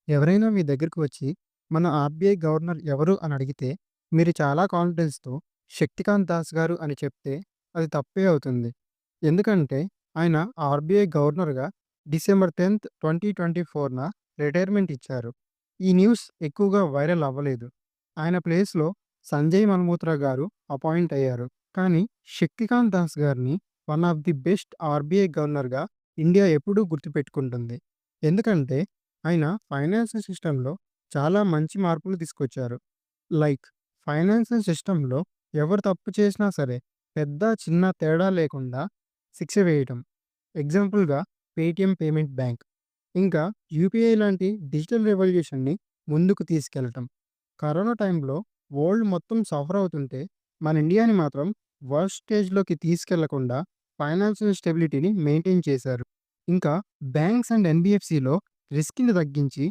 ఎవరైనా మీ దగ్గరికి వచ్చి, మన ఆర్‌బీఐ గవర్నర్ ఎవరు అని అడిగితే, మీరు చాలా కాన్ఫిడెన్స్‌తో 'శక్తికాంత్ దాస్ గారు' అని చెప్తే, అది తప్పే అవుతుంది. ఎందుకంటే, ఆయన ఆర్‌బీఐ గవర్నర్‌గా డిసెంబర్ 10, 2024న రిటైర్మెంట్ ఇచ్చారు. ఈ న్యూస్ ఎక్కువగా వైరల్ అవ్వలేదు. ఆయన ప్లేస్‌లో సంజయ్ మల్హోత్రా గారు అపాయింట్ అయ్యారు. కానీ, 'శక్తికాంత్ దాస్' గారిని one of the best RBI గవర్నర్‌గా ఇండియా ఎప్పుడూ గుర్తుపెట్టుకుంటుంది. ఎందుకంటే ఆయన ఫైనాన్షియల్ సిస్టమ్‌లో చాలా మంచి మార్పులు తీసుకొచ్చారు. లైక్ ఫైనాన్షియల్ సిస్టమ్‌లో ఎవరు తప్పు చేసినా సరే, పెద్ద, చిన్న తేడా లేకుండా శిక్ష వేయటం. ఎగ్జాంపుల్‌గా పేటీఎం పేమెంట్ బ్యాంక్. ఇంకా యూపీఐ లాంటి డిజిటల్ రెవల్యూషన్‌ని ముందుకు తీసుకెళ్లటం. కరోనా టైంలో వరల్డ్ మొత్తం సఫర్ అవుతుంటే, మన ఇండియాని మాత్రం వర్స్ట్ స్టేజ్‌లోకి తీసుకెళ్లకుండా ఫైనాన్షియల్ స్టెబిలిటీని మెయింటైన్ చేశారు. ఇంకా బ్యాంక్స్ అండ్ ఎన్‌బీఎఫ్‌సిలో రిస్క్‌ని తగ్గించి